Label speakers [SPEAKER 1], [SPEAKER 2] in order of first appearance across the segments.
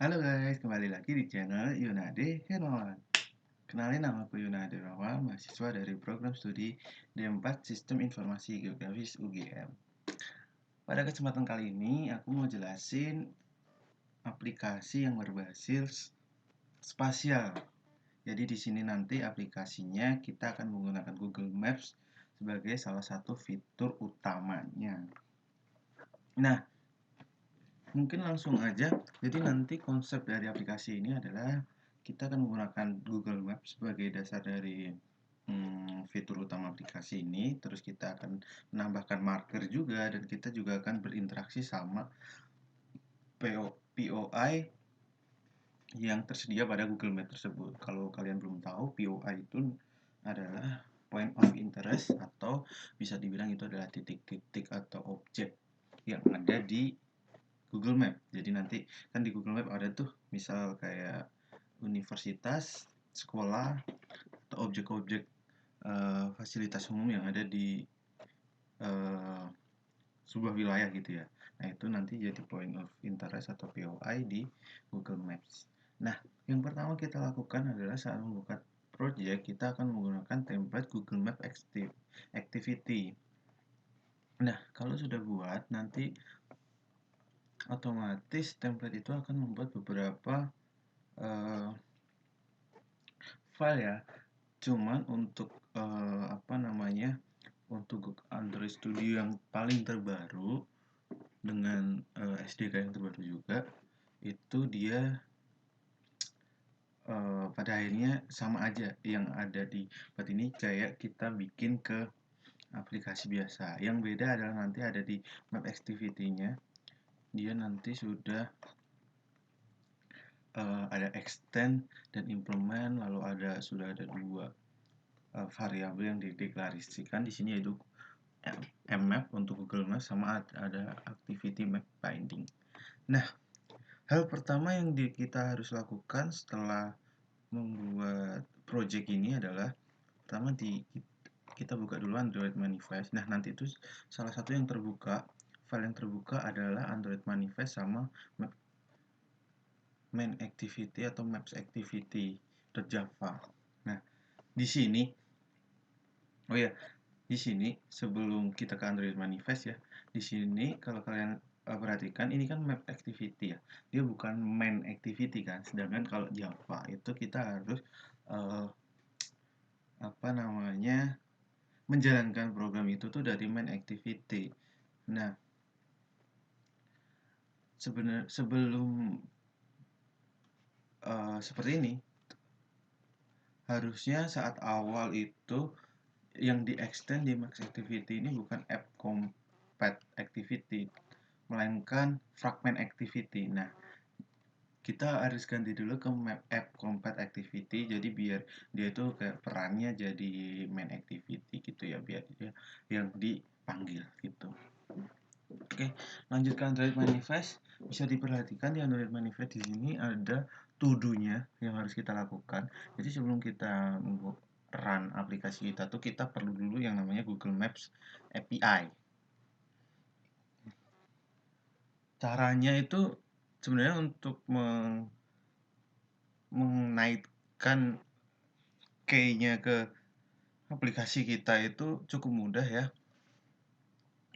[SPEAKER 1] Halo guys, kembali lagi di channel Yunade Hermawan. Kenalin, nama aku Yunade Hermawan, mahasiswa dari program studi D4 Sistem Informasi Geografis UGM. Pada kesempatan kali ini, aku mau jelasin aplikasi yang berbasis spasial. Jadi di sini nanti aplikasinya kita akan menggunakan Google Maps sebagai salah satu fitur utamanya. Nah, mungkin langsung aja. Jadi nanti konsep dari aplikasi ini adalah kita akan menggunakan Google Maps sebagai dasar dari fitur utama aplikasi ini. Terus kita akan menambahkan marker juga, dan kita juga akan berinteraksi sama POI yang tersedia pada Google Maps tersebut. Kalau kalian belum tahu, POI itu adalah point of interest, atau bisa dibilang itu adalah titik-titik atau objek yang ada di Google Map. Jadi nanti kan di Google Map ada tuh misal kayak universitas, sekolah, atau objek-objek fasilitas umum yang ada di uh, sebuah wilayah gitu ya. Nah itu nanti jadi point of interest atau POI di Google Maps. Nah yang pertama kita lakukan adalah saat membuka project, kita akan menggunakan template Google Map Activity. Nah kalau sudah buat, nanti otomatis template itu akan membuat beberapa uh, file ya. Cuman untuk untuk Android Studio yang paling terbaru dengan SDK yang terbaru juga, itu dia pada akhirnya sama aja yang ada di tempat ini kayak kita bikin ke aplikasi biasa. Yang beda adalah nanti ada di Map Activity-nya, dia nanti sudah ada extend dan implement, lalu sudah ada dua variabel yang dideklarasikan di sini, yaitu mmap untuk Google Maps sama ada activity map binding. Nah, hal pertama yang kita harus lakukan setelah membuat project ini adalah pertama kita buka dulu Android Manifest. Nah, nanti itu salah satu yang terbuka, file yang terbuka adalah Android Manifest sama main activity atau maps activity.java. Nah, di sini di sini sebelum kita ke Android Manifest ya, di sini kalau kalian perhatikan, ini kan map activity ya, dia bukan main activity kan. Sedangkan kalau Java itu kita harus uh, menjalankan program itu tuh dari main activity. Nah, sebelum seperti ini, harusnya saat awal itu yang di extend di max activity ini bukan app compat activity, melainkan fragment activity. Nah, kita harus ganti dulu ke map app compat activity, jadi biar dia itu kayak perannya jadi main activity gitu ya, biar dia yang dipanggil gitu. Oke, lanjut ke Android Manifest. Bisa diperhatikan di Android Manifest di sini ada to-do-nya yang harus kita lakukan. Jadi sebelum kita run aplikasi kita tuh, kita perlu dulu yang namanya Google Maps API. Caranya itu sebenarnya untuk menaikkan key-nya ke aplikasi kita itu cukup mudah ya.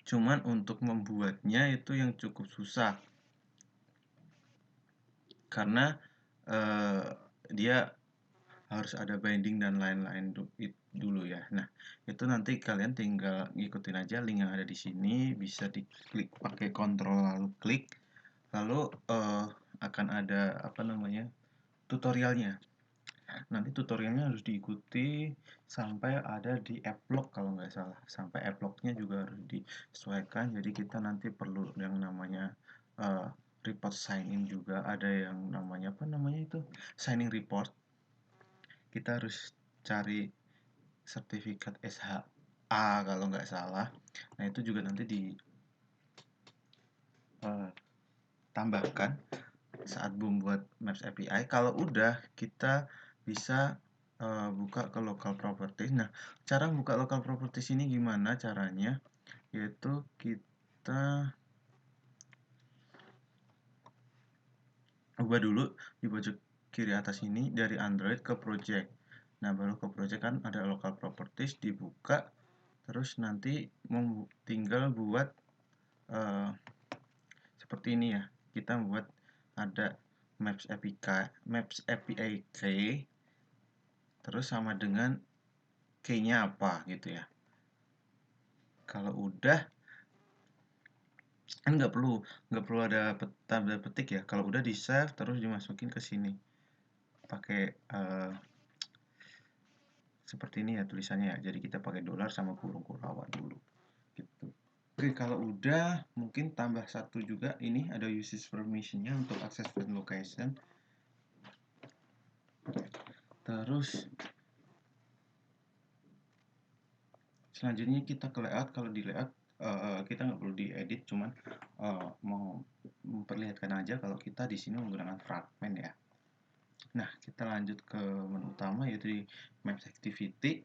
[SPEAKER 1] Cuman untuk membuatnya itu yang cukup susah. Karena dia harus ada binding dan lain-lain dulu ya. Nah, itu nanti kalian tinggal ngikutin aja link yang ada di sini, bisa diklik pakai kontrol lalu klik, lalu akan ada tutorialnya. Nanti tutorialnya harus diikuti sampai ada di eplog kalau nggak salah. Sampai eplognya juga harus disesuaikan. Jadi kita nanti perlu yang namanya report sign in juga. Ada yang namanya itu signing report. Kita harus cari sertifikat SHA kalau nggak salah. Nah itu juga nanti ditambahkan saat membuat Maps API. Kalau udah, kita bisa buka ke local properties. Nah, cara buka local properties ini gimana caranya? Yaitu kita ubah dulu di pojok kiri atas ini dari Android ke project. Nah, baru ke project kan ada local properties, dibuka, terus nanti tinggal buat seperti ini ya. Kita buat ada Maps API key, terus sama dengan key-nya apa gitu ya. Kalau udah kan nggak perlu ada tanda petik ya. Kalau udah di save terus dimasukin ke sini pakai seperti ini ya tulisannya ya. Jadi kita pakai dolar sama kurung kurawat dulu gitu. Oke, kalau udah mungkin tambah satu juga, ini ada usage permission-nya untuk access friend location. Terus selanjutnya kita ke layout. Kalau di layout kita nggak perlu diedit, cuman mau memperlihatkan aja kalau kita di sini menggunakan fragment ya. Nah, kita lanjut ke menu utama yaitu di Maps Activity.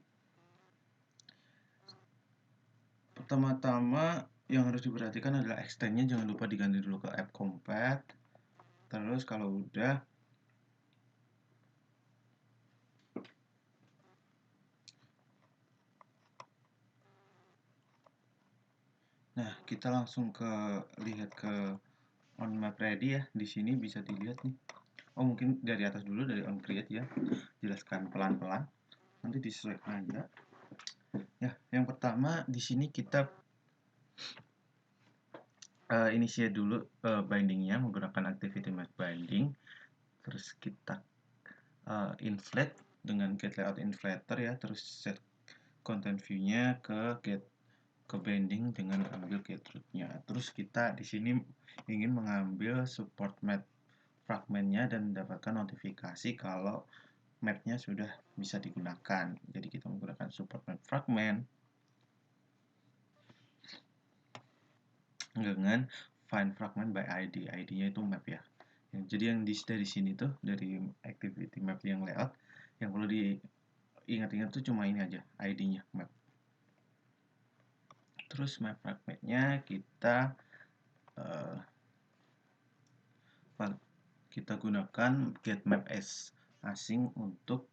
[SPEAKER 1] Pertama-tama yang harus diperhatikan adalah extend-nya, jangan lupa diganti dulu ke App Compact. Terus kalau udah, nah kita langsung lihat ke on map ready ya. Di sini bisa dilihat nih. Oh, mungkin dari atas dulu, dari on create ya. Jelaskan pelan-pelan. Nanti disesuaikan aja. Ya, yang pertama di sini kita initiate dulu bindingnya menggunakan activity map binding. Terus kita inflate dengan get layout inflator ya. Terus set content view-nya ke binding dengan ambil get root-nya. Terus kita di sini ingin mengambil support map fragmentnya dan mendapatkan notifikasi kalau mapnya sudah bisa digunakan. Jadi kita menggunakan support map fragment dengan find fragment by ID. ID-nya itu map ya. Jadi yang dari sini tuh, dari activity map yang layout, yang perlu diingat-ingat tuh cuma ini aja, ID-nya map. Terus map fragmentnya kita gunakan get map as asing untuk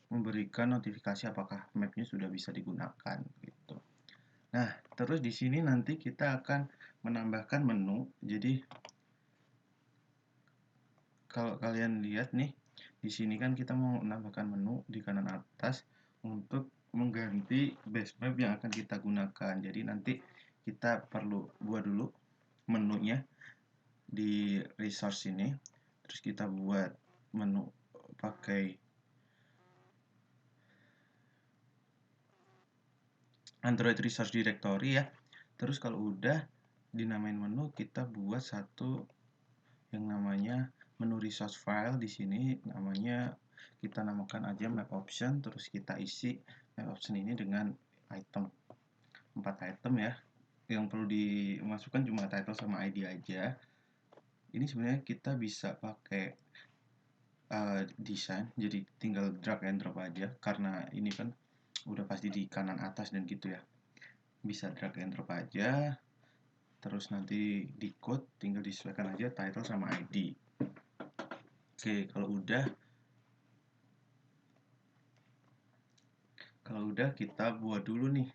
[SPEAKER 1] memberikan notifikasi apakah mapnya sudah bisa digunakan gitu. Nah, terus di sini nanti kita akan menambahkan menu. Jadi kalau kalian lihat nih, di sini kan kita mau menambahkan menu di kanan atas untuk mengganti base map yang akan kita gunakan. Jadi nanti kita perlu buat dulu menunya di resource ini. Terus kita buat menu pakai Android Resource Directory ya. Terus kalau udah dinamain menu, kita buat satu yang namanya menu resource file. Di sini namanya kita namakan aja map option. Terus kita isi map option ini dengan item, 4 item ya. Yang perlu dimasukkan cuma title sama ID aja. Ini sebenarnya kita bisa pakai desain, jadi tinggal drag and drop aja karena ini kan udah pasti di kanan atas dan gitu ya. Bisa drag and drop aja, terus nanti di code tinggal disesuaikan aja title sama ID. Oke, kalau udah kita buat dulu nih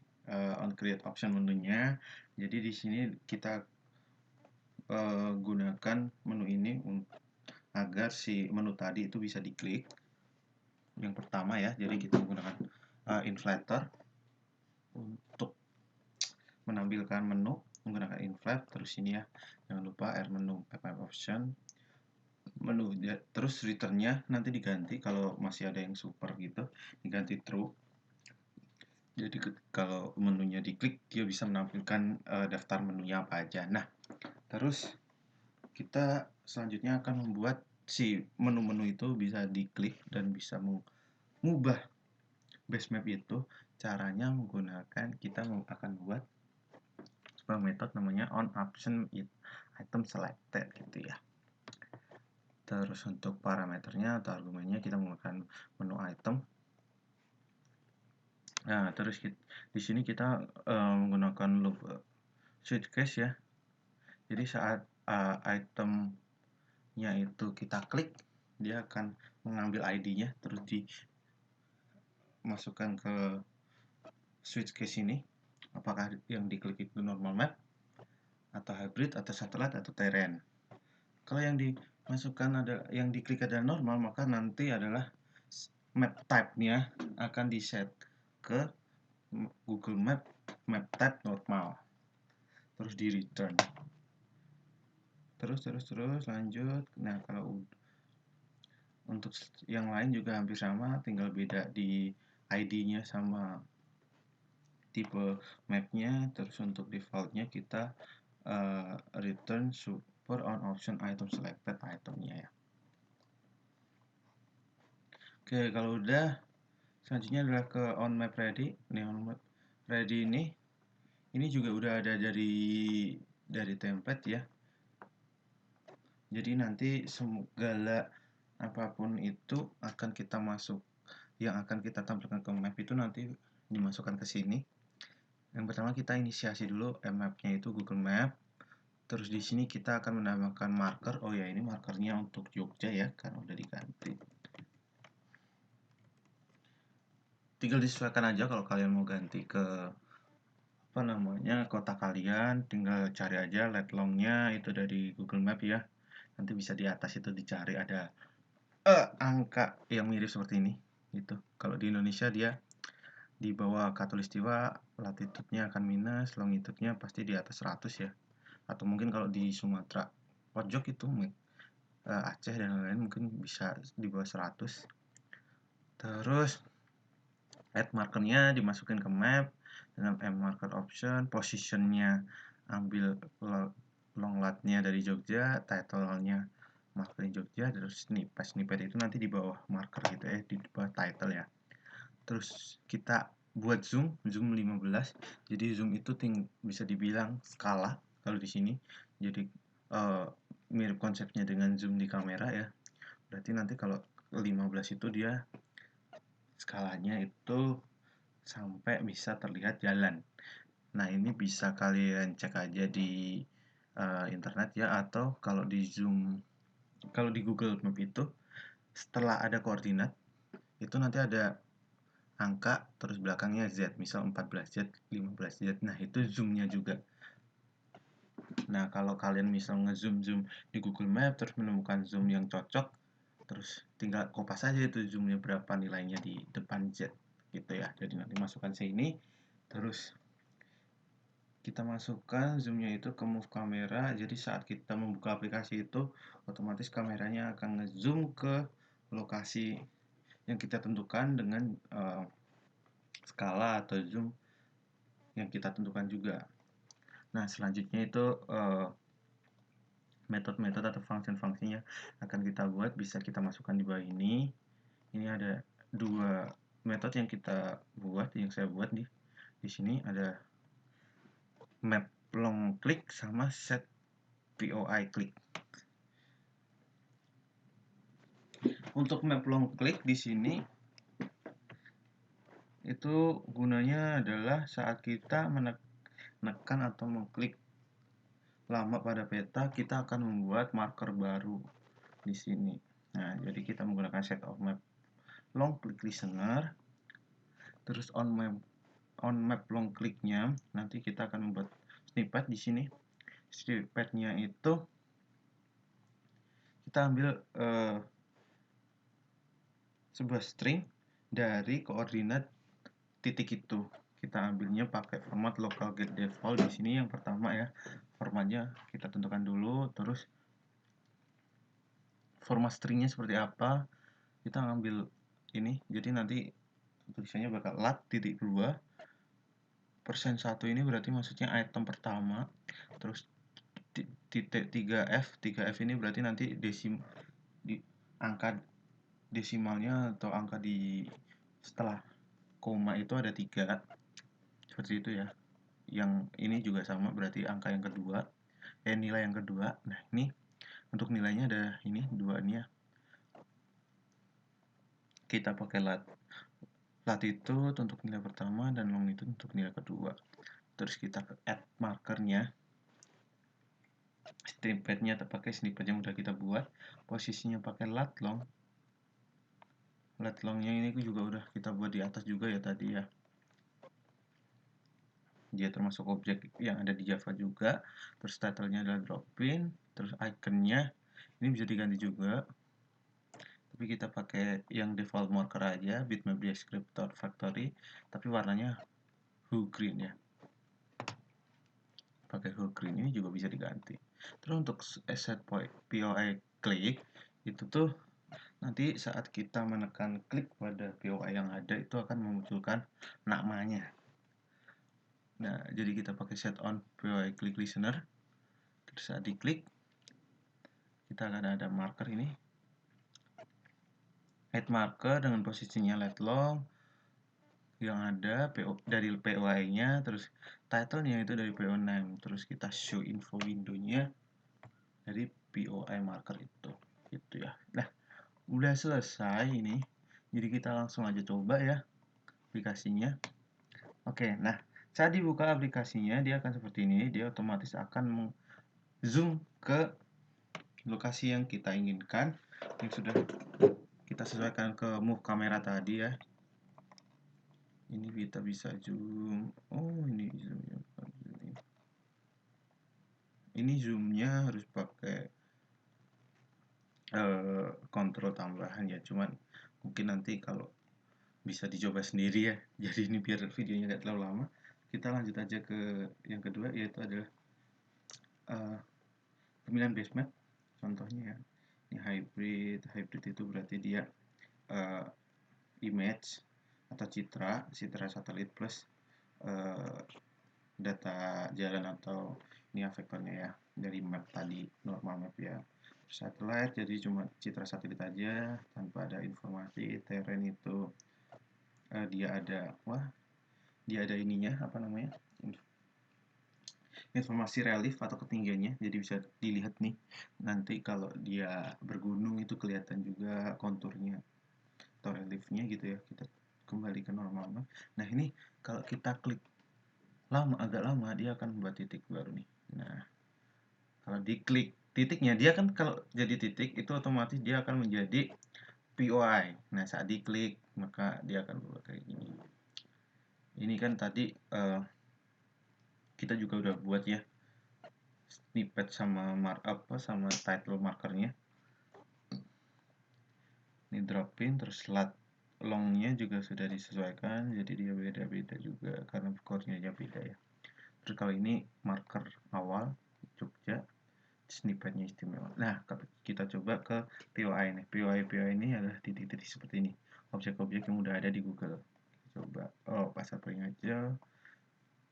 [SPEAKER 1] on create option menunya. Jadi di sini kita gunakan menu ini agar si menu tadi itu bisa diklik. Yang pertama ya, jadi kita menggunakan inflator untuk menampilkan menu menggunakan inflat. Terus ini ya, jangan lupa add menu map option menu ya. Terus returnnya nanti diganti kalau masih ada yang super gitu, diganti true. Jadi kalau menunya diklik dia bisa menampilkan daftar menunya apa aja. Nah, terus kita selanjutnya akan membuat si menu-menu itu bisa diklik dan bisa mengubah base map itu. Caranya menggunakan, kita akan buat sebuah metode namanya on option item selected gitu ya. Terus untuk parameternya atau argumennya kita menggunakan menu item. Nah, terus di sini kita menggunakan loop switch case ya. Jadi saat itemnya itu kita klik, dia akan mengambil ID-nya terus dimasukkan ke switch ke sini. Apakah yang diklik itu normal map atau hybrid atau satellite atau terrain. Kalau yang dimasukkan yang diklik adalah normal, maka nanti adalah map type-nya akan di-set ke Google map type normal. Terus di return. Terus lanjut. Nah, kalau untuk yang lain juga hampir sama, tinggal beda di ID-nya sama tipe mapnya. Terus untuk defaultnya kita return super on option item selected itemnya ya. Oke, kalau udah, selanjutnya adalah ke on map ready. Nih, on map ready ini juga udah ada dari template ya. Jadi nanti segala apapun itu akan kita yang akan kita tampilkan ke map itu nanti dimasukkan ke sini. Yang pertama kita inisiasi dulu map-nya itu Google Map. Terus di sini kita akan menambahkan marker. Oh ya, ini markernya untuk Jogja ya, karena udah diganti. Tinggal disesuaikan aja kalau kalian mau ganti ke kota kalian, tinggal cari aja lat long-nya itu dari Google Map ya. Nanti bisa di atas itu dicari ada angka yang mirip seperti ini gitu. Kalau di Indonesia dia di bawah khatulistiwa, latitude-nya akan minus, longitude-nya pasti di atas 100 ya. Atau mungkin kalau di Sumatera pojok itu Aceh dan lain-lain mungkin bisa di bawah 100. Terus add markernya dimasukin ke map dengan marker option, positionnya ambil long latnya dari Jogja, title-nya marker Jogja, terus snippet itu nanti di bawah marker gitu ya, di bawah title ya. Terus kita buat zoom 15. Jadi zoom itu bisa dibilang skala kalau di sini. Jadi mirip konsepnya dengan zoom di kamera ya. Berarti nanti kalau 15 itu dia skalanya itu sampai bisa terlihat jalan. Nah, ini bisa kalian cek aja di internet ya, atau kalau di Google Map itu setelah ada koordinat itu nanti ada angka terus belakangnya Z, misal 14Z, 15Z. Nah, itu zoomnya juga. Nah, kalau kalian misal ngezoom di Google Map terus menemukan zoom yang cocok, terus tinggal kopas aja itu zoomnya berapa nilainya di depan Z gitu ya. Jadi nanti masukkan sini, terus kita masukkan zoomnya itu ke move kamera. Jadi saat kita membuka aplikasi itu otomatis kameranya akan ngezoom ke lokasi yang kita tentukan dengan skala atau zoom yang kita tentukan juga. Nah, selanjutnya itu metode-metode atau function-fungsinya akan kita buat, bisa kita masukkan di bawah ini. Ini ada dua metode yang kita buat, yang saya buat di sini ada map long click sama set POI click. Untuk map long click di sini itu gunanya adalah saat kita menekan atau mengklik lama pada peta, kita akan membuat marker baru di sini. Nah, jadi kita menggunakan set of map long click listener. Terus on map long clicknya nanti kita akan membuat snippet di sini. Snippetnya itu kita ambil sebuah string dari koordinat titik itu. Kita ambilnya pakai format local get default di sini yang pertama ya. Formatnya kita tentukan dulu, terus format stringnya seperti apa kita ngambil ini. Jadi nanti tulisannya bakal lat titik 2 persen 1 ini berarti maksudnya item pertama, terus titik 3F ini berarti nanti angka desimalnya atau angka di setelah koma itu ada 3 seperti itu ya. Yang ini juga sama, berarti angka yang kedua nilai yang kedua. Nah, ini untuk nilainya ada ini dua ini ya, kita pakai latitude untuk nilai pertama dan longitude untuk nilai kedua. Terus kita add markernya snippetnya pakai snippet yang udah kita buat, posisinya pakai lat long. Lat longnya ini juga udah kita buat di atas juga ya tadi ya. Dia termasuk objek yang ada di Java juga. Terus title-nya adalah drop-in, terus iconnya ini bisa diganti juga, tapi kita pakai yang default marker aja, bitmap descriptor factory, tapi warnanya whole green ya. Pakai whole green ini juga bisa diganti. Terus untuk set POI click itu tuh nanti saat kita menekan klik pada POI yang ada itu akan memunculkan namanya. Nah, jadi kita pakai set on POI click listener. Terus saat diklik kita akan ada marker ini. Add marker dengan posisinya let long yang ada dari POI-nya, terus title-nya itu dari PO name, terus kita show info window-nya dari POI marker itu gitu ya. Nah, udah selesai ini, jadi kita langsung aja coba ya aplikasinya. Oke, nah saat dibuka aplikasinya dia akan seperti ini, dia otomatis akan zoom ke lokasi yang kita inginkan, yang sudah kita sesuaikan ke move kamera tadi ya. Ini kita bisa zoom. Oh, ini zoomnya. Ini zoomnya harus pakai kontrol tambahan ya. Cuman mungkin nanti kalau bisa dicoba sendiri ya. Jadi ini biar videonya nggak terlalu lama. Kita lanjut aja ke yang kedua, yaitu adalah pemilihan basemap. Contohnya ya, ini hybrid. Hybrid itu berarti dia image atau citra satelit plus data jalan atau ini vektornya ya dari map tadi, normal map ya. Satelit jadi cuma citra satelit aja tanpa ada informasi. Terrain itu dia ada ininya, apa namanya, informasi relief atau ketinggiannya, jadi bisa dilihat nih nanti kalau dia bergunung itu kelihatan juga konturnya atau reliefnya gitu ya. Kita kembali ke normal. Nah, ini kalau kita klik agak lama dia akan membuat titik baru nih. Nah, kalau diklik titiknya, dia kan kalau jadi titik itu otomatis dia akan menjadi POI. Nah, saat diklik maka dia akan berubah kayak gini. Ini kan tadi kita juga udah buat ya snippet sama markup sama title markernya. Ini drop-in, terus lat longnya juga sudah disesuaikan, jadi dia beda-beda juga karena core-nya beda ya. Terus kalau ini marker awal Jogja, snippetnya istimewa. Nah, kita coba ke POI nih. POI ini adalah titik-titik seperti ini, objek-objek yang udah ada di Google. Coba Pasar Pringajel,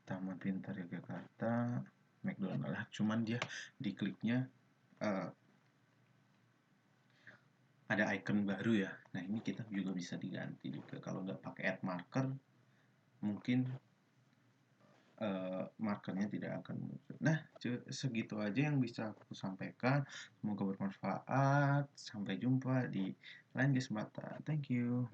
[SPEAKER 1] Taman Pintar Yogyakarta, McDonald lah. Cuman dia dikliknya ada icon baru ya. Nah, ini kita juga bisa diganti juga. Kalau nggak pakai add marker, mungkin markernya tidak akan muncul. Nah, segitu aja yang bisa aku sampaikan. Semoga bermanfaat. Sampai jumpa di lain kesempatan. Thank you.